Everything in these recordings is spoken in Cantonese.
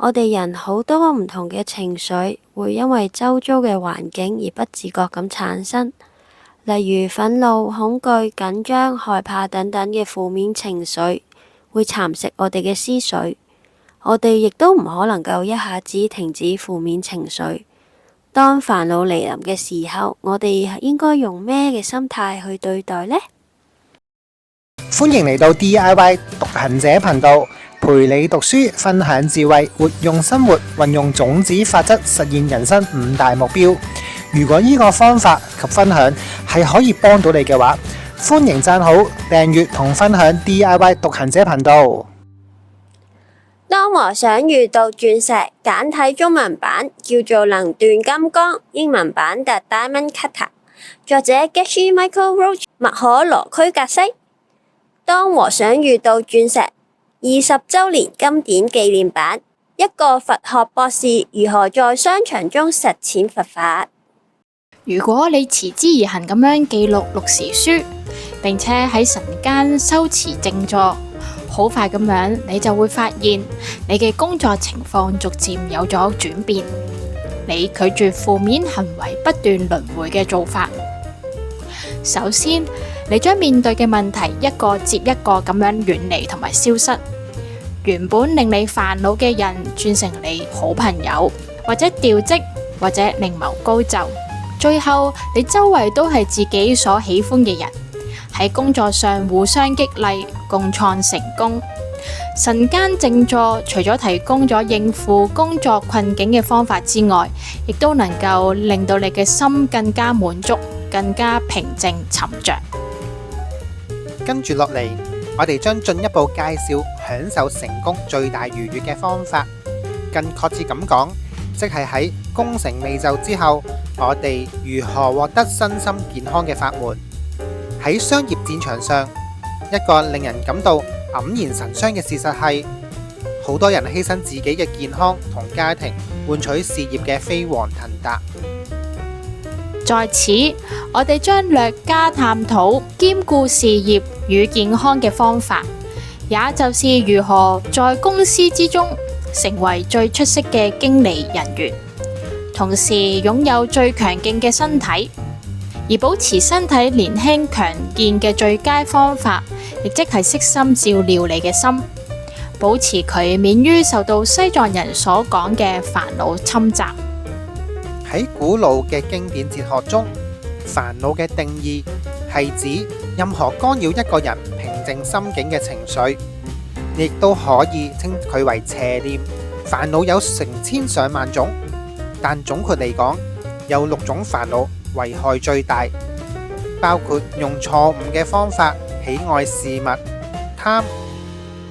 我哋人好多唔同嘅情緒會因為周遭嘅環境而不自覺咁產生，例如憤怒、恐懼、緊張、害怕等等嘅負面情緒會蠶食我哋嘅思緒。我哋亦都唔可能夠一下子停止負面情緒。當煩惱嚟臨嘅時候，我哋應該用咩嘅心態去對待呢？歡迎嚟到 DIY 讀行者頻道，陪你讀書，分享智慧，活用生活，運用種子法則，實現人生5大目標。如果呢個方法及分享係可以幫到你嘅話，歡迎讚好、訂閱同分享 DIY 讀行者頻道。當和尚遇到鑽石，簡體中文版叫做能斷金剛，英文版 The Diamond Cutter， 作者 Geshe Michael Roach， 麥可羅區格西。當和尚遇到鑽石20週年經典紀念版，一個佛學博士如何在商場中實踐佛法。如果你持之以恆咁樣記錄六時書，並且喺晨間修持靜坐，好快咁樣你就會發現你嘅工作情況逐漸有咗轉變。你拒絕負面行為不斷輪迴嘅做法。首先，你將面對嘅問題一個接一個咁樣遠離同埋消失。原本令你煩惱嘅人轉成你好朋友，或者調職，或者另謀高就。最後，你周圍都係自己所喜歡嘅人，喺工作上互相激勵，共創成功。晨間靜坐除咗提供咗應付工作困境嘅方法之外，亦都能夠令到你嘅心更加滿足，更加平靜沉着。跟住落嚟，我哋將進一步介紹享受成功最大愉悅嘅方法。更確切咁講，即係喺功成未就之後，我哋如何獲得身心健康嘅法門。喺商業戰場上，一個令人感到黯然神傷嘅事實係，好多人犧牲自己嘅健康同家庭，換取事業嘅飛黃騰達。在此，我哋將略加探討兼顧事業與健康嘅方法，也就是如何在公司之中成為最出色嘅經理人員，同時擁有最強勁嘅身體。而保持身體年輕強健嘅最佳方法，亦即係悉心照料你嘅心，保持佢免於受到西藏人所講嘅煩惱侵襲。喺古老嘅經典哲學中，煩惱嘅定義係指任何干擾一個人平靜心境嘅情緒，亦都可以稱佢為邪念。煩惱有成千上萬種，但總括嚟講，有6種煩惱危害最大，包括用錯誤嘅方法喜愛事物，貪；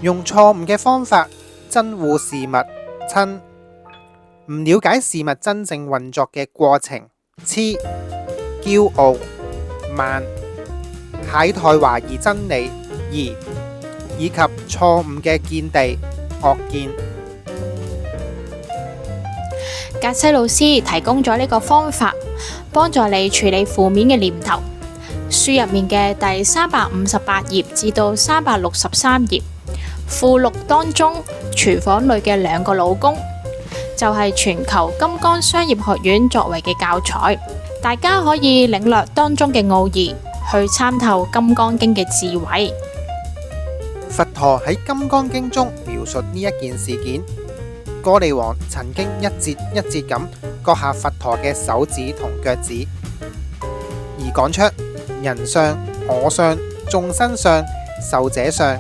用錯誤嘅方法憎惡事物，嗔；唔了解事物真正運作嘅過程，痴；驕傲，慢；懈怠懷疑真理，疑；以及錯誤嘅見地，惡見。格西老師提供咗呢個方法，幫助你處理負面嘅念頭。書入面嘅第358頁至到363頁附錄當中，廚房裏嘅2個老公就係全球金剛商業學院作為嘅教材，大家可以領略當中嘅奧義，去參透《金剛經》嘅智慧。佛陀喺《金剛經》中描述呢一件事件。歌利王曾經一節一節咁割下佛陀嘅手指同腳趾，而講出人相、我相、眾生相、壽者相。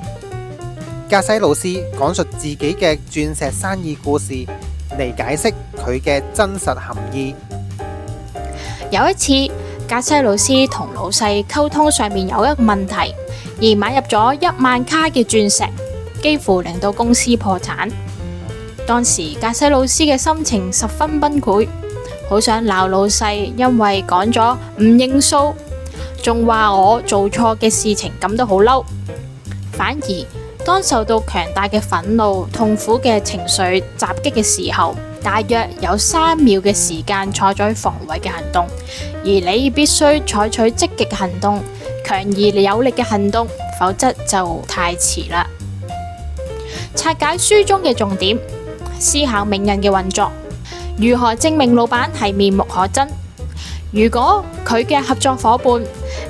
格西老師講述自己嘅鑽石生意故事嚟解釋佢嘅真實含義。有一次，格西老師同老細溝通上面有一個問題，而買入咗1萬卡嘅鑽石，幾乎令到公司破產。當時格西老師嘅心情十分崩潰，好想鬧老細，因為講咗唔認數，仲話我做錯嘅事情感到好嬲。反而當受到強大嘅憤怒、痛苦嘅情緒襲擊嘅時候，大約有3秒嘅時間採取防衛嘅行動，而你必須採取積極行動，強而有力嘅行動，否則就太遲啦。拆解書中嘅重點。思考名人嘅運作，如何證明老闆係面目可憎。如果佢嘅合作夥伴，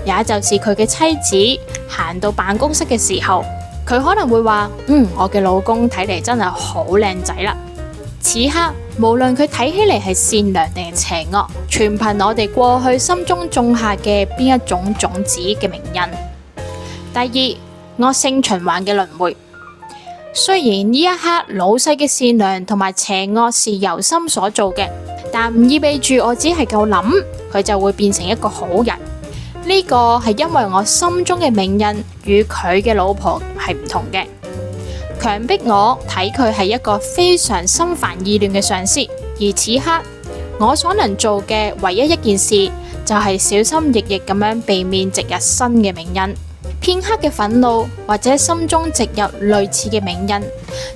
也就是佢嘅妻子，行到辦公室嘅時候，佢可能會話：我嘅老公睇嚟真係好靚仔啦。此刻無論佢睇起嚟係善良定係邪惡，全憑我哋過去心中種下嘅邊一種種子嘅銘印。第二，惡性循環嘅輪迴。雖然呢一刻老細嘅善良同埋邪惡是由心所做嘅，但唔意味住我只係夠諗，佢就會變成一個好人。呢個係因為我心中嘅銘印與佢嘅老婆係唔同嘅，強迫我睇佢係一個非常心煩意亂嘅上司。而此刻我所能做嘅唯一一件事，就係小心翼翼咁樣避免植入新嘅銘印。片刻嘅憤怒或者心中植入類似嘅銘印，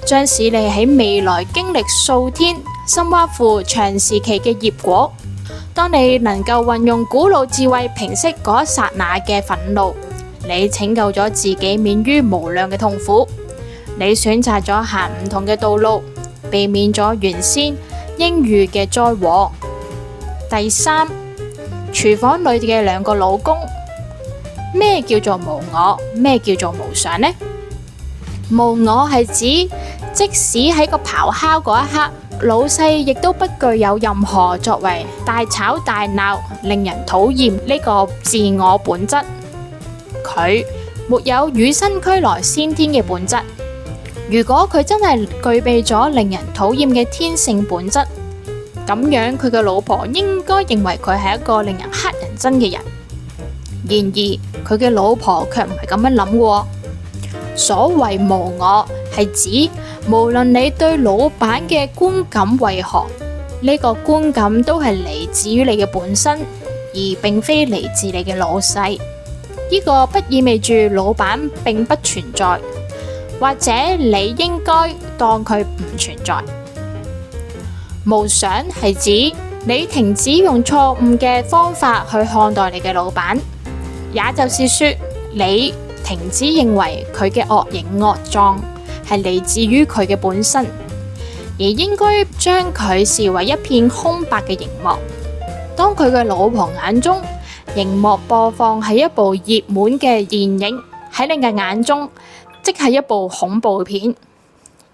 將使你喺未來經歷數天深挖苦長時期嘅業果。當你能夠運用古老智慧平息嗰一剎那嘅憤怒，你拯救咗自己免於無量嘅痛苦。你選擇咗行唔同嘅道路，避免咗原先應遇嘅災禍。第三，廚房裏嘅兩個老公。咩叫做無我？咩叫做無常呢？無我係指，即使喺個咆哮嗰一刻，老細亦都不具有任何作為大吵大鬧、令人討厭呢個自我本質。佢沒有與生俱來先天嘅本質。如果佢真係具備咗令人討厭嘅天性本質，咁樣佢嘅老婆應該認為佢係一個令人乞人憎嘅人。然而佢嘅老婆卻唔係咁樣諗嘅。所謂無我係指，無論你對老闆嘅觀感為何，呢個觀感都係嚟自於你嘅本身，而並非嚟自你嘅老細。呢個不意味住老闆並不存在，或者你應該當佢唔存在。無常係指你停止用錯誤嘅方法去看待你嘅老闆。也就是說，你停止認為佢嘅惡形惡狀係嚟自於佢嘅本身，而應該將佢視為一片空白嘅熒幕。當佢嘅老婆眼中，熒幕播放係一部熱門嘅電影，喺你嘅眼中，即係一部恐怖片，而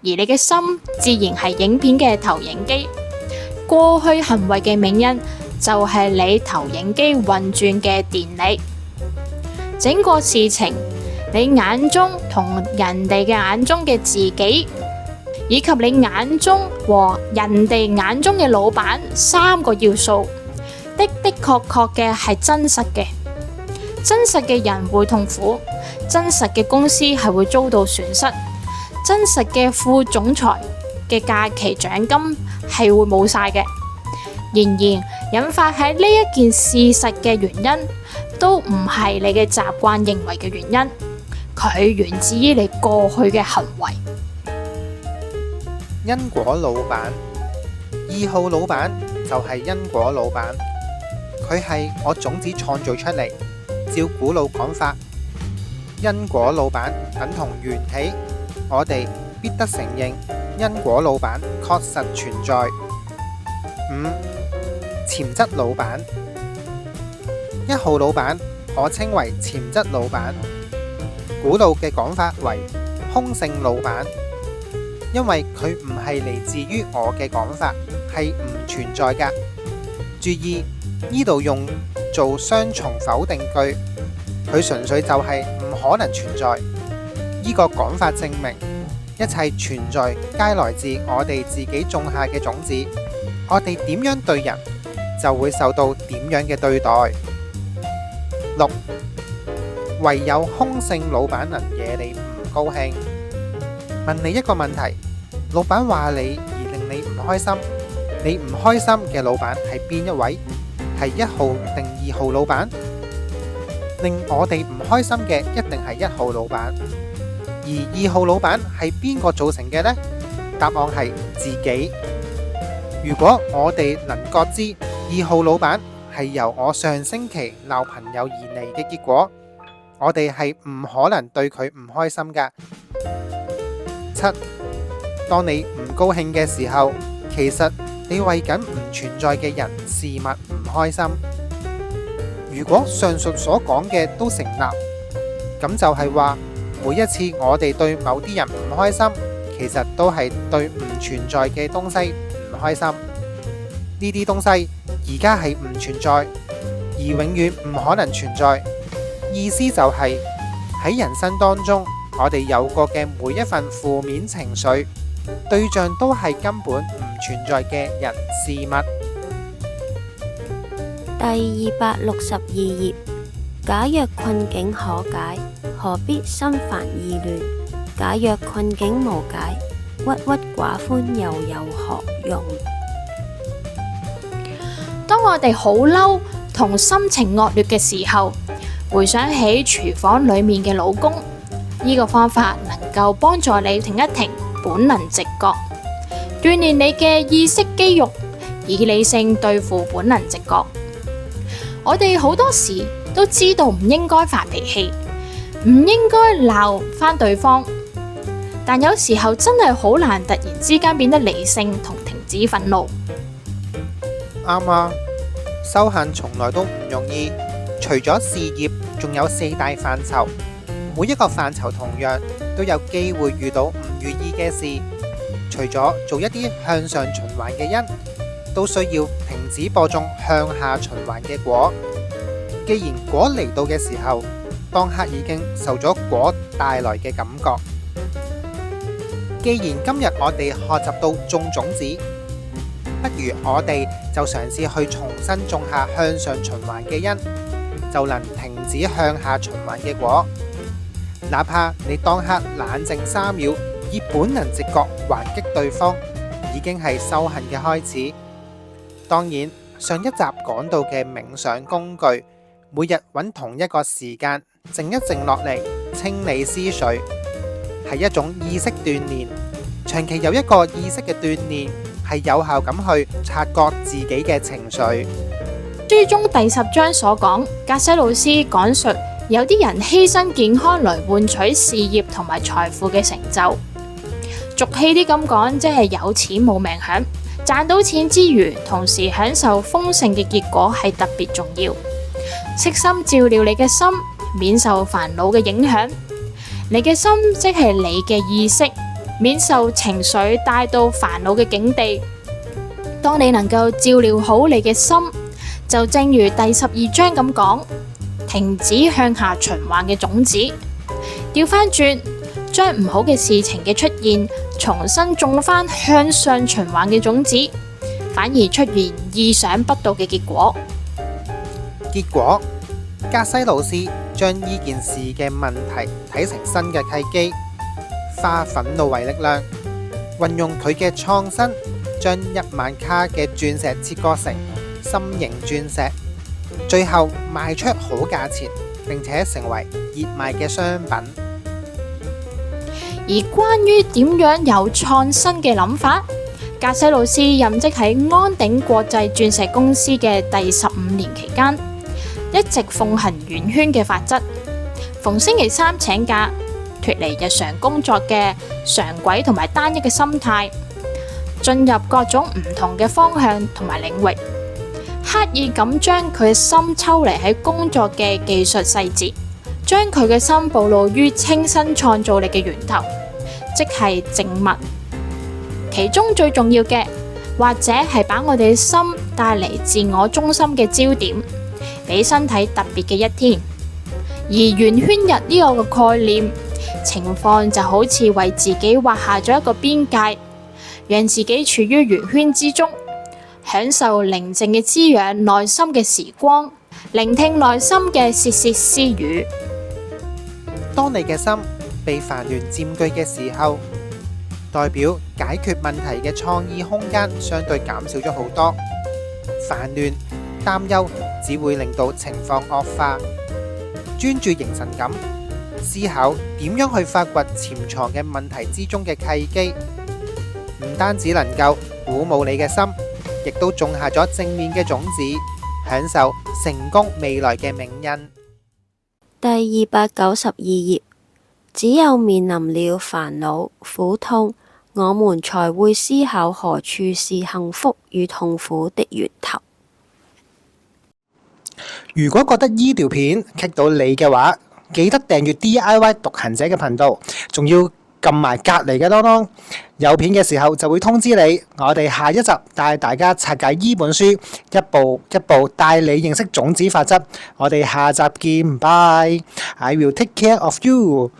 你嘅心自然係影片嘅投影機。過去行為嘅銘印就係你投影機運轉嘅電力。整個事情，你眼中同人哋嘅眼中嘅自己，以及你眼中和人哋眼中嘅老闆三個要素，的確嘅係真實嘅。真實嘅人會痛苦，真實嘅公司係會遭到損失，真實嘅副總裁嘅假期獎金係會冇晒嘅。然而，引發喺呢一件事實嘅原因，都唔係你嘅習慣認為嘅原因，佢源自於你過去嘅行為。因果老闆，2號老闆就係因果老闆，佢係我種子創造出嚟。照古老講法，因果老闆等同緣起，我哋必得承認因果老闆確實存在。5. 潛質老闆，1號老闆可稱為潛質老闆，古老嘅講法為空性老闆，因為佢唔係嚟自於我嘅講法，係唔存在噶。注意呢度用做雙重否定句，佢純粹就係唔可能存在。呢個講法證明一切存在皆來自我哋自己種下嘅種子，我哋點樣對人，就會受到點樣嘅對待。6. 唯有空性老闆能惹你唔高興。問你一個問題，老闆話你而令你唔開心，你唔開心嘅老闆係邊一位？係1號定2號老闆？令我哋唔開心嘅一定係1號老闆。而2號老闆係邊個造成嘅呢？答案係自己。如果我哋能覺知2號老闆係由我上星期鬧朋友而嚟嘅結果，我哋係唔可能對佢唔開心噶。7. 當你唔高興嘅時候，其實你為緊唔存在嘅人事物唔開心。如果上述所講嘅都成立，咁就係話每一次我哋對某啲人唔開心，其實都係對唔存在嘅東西唔開心。呢啲東西而家係唔存在，而永遠唔可能存在。意思就係喺人生當中，我哋有過嘅每一份負面情緒，對象都係根本唔存在嘅人事物。第262頁，假若困境可解，何必心煩意亂？假若困境無解，鬱鬱寡歡又有何用？當我哋好嬲同心情惡劣嘅時候，回想起廚房裏面嘅老公，呢個方法能夠幫助你停一停本能直覺，鍛煉你嘅意識肌肉，以理性對付本能直覺。我哋好多時都知道唔應該發脾氣，唔應該鬧返對方，但有時候真係好難突然之間變得理性同停止憤怒。啱啊，修行從來都唔容易，除咗事業，仲有4大範疇，每一個範疇同樣都有機會遇到唔如意嘅事。除咗做一啲向上循環嘅因，都需要停止播種向下循環嘅果。既然果嚟到嘅時候，當刻已經受咗果帶來嘅感覺。既然今日我哋學習到種種子，不如我哋就嘗試去重新種下向上循環嘅因，就能停止向下循環嘅果。哪怕你當刻冷靜3秒，以本能直覺還擊對方，已經係修行嘅開始。當然，上一集講到嘅冥想工具，每日揾同一個時間靜一靜落嚟，清理思緒，係一種意識鍛煉。長期有一個意識嘅鍛煉，係有效咁去察覺自己嘅情緒。書中第10章所講，格西老師講述有啲人犧牲健康來換取事業同埋財富嘅成就。俗氣啲咁講，即係有錢冇命享，賺到錢之餘，同時享受豐盛嘅結果係特別重要。悉心照料你嘅心，免受煩惱嘅影響。你嘅心即係你嘅意識，免受情緒帶到煩惱嘅境地。當你能夠照料好你嘅心，就正如第12章咁講，停止向下循環嘅種子，調翻轉，將唔好嘅事情嘅出現，重新種翻向上循環嘅種子，反而出現意想不到嘅結果。結果，格西老師將呢件事嘅問題睇成新嘅契機，化憤怒為力量，運用佢嘅創新，將1萬卡嘅鑽石切割成心形鑽石，最後賣出好價錢，並且成為熱賣嘅商品。而關於點樣有創新嘅諗法，格西老師任職喺安鼎國際鑽石公司嘅第15年期間，一直奉行圓圈嘅法則，逢星期3請假，脫離日常工作嘅常軌同埋單一嘅心態，進入各種唔同嘅方向同埋領域，刻意咁將佢嘅心抽離喺工作嘅技術細節，將佢嘅心暴露於清新創造力嘅源頭，即係靜默。其中最重要嘅，或者係把我哋嘅心帶嚟自我中心嘅焦點，俾身體特別嘅一天。而圓圈日呢個概念，情況就好似為自己畫下咗一個邊界，讓自己處於圓圈之中，享受寧靜嘅滋養內心嘅時光，聆聽內心嘅竊竊私語。當你嘅心被煩亂佔據嘅時候，代表解決問題嘅創意空間相對減少咗好多。煩亂、擔憂只會令到情況惡化。專注凝神咁思考點樣去發掘潛藏嘅問題之中嘅契機，唔單止能夠鼓舞你嘅心，亦都種下咗正面嘅種子，享受成功未來嘅明印。第292頁，只有面臨了煩惱、苦痛、我們才會思考何處是幸福與痛苦的源頭。如果覺得依條片棘到你嘅話，記得訂閱 DIY 獨行者嘅頻道，仲要撳埋隔離嘅當當，有片嘅時候就會通知你。我哋下一集帶大家拆解依本書，一步一步帶你認識種子法則。我哋下集見，拜。I will take care of you。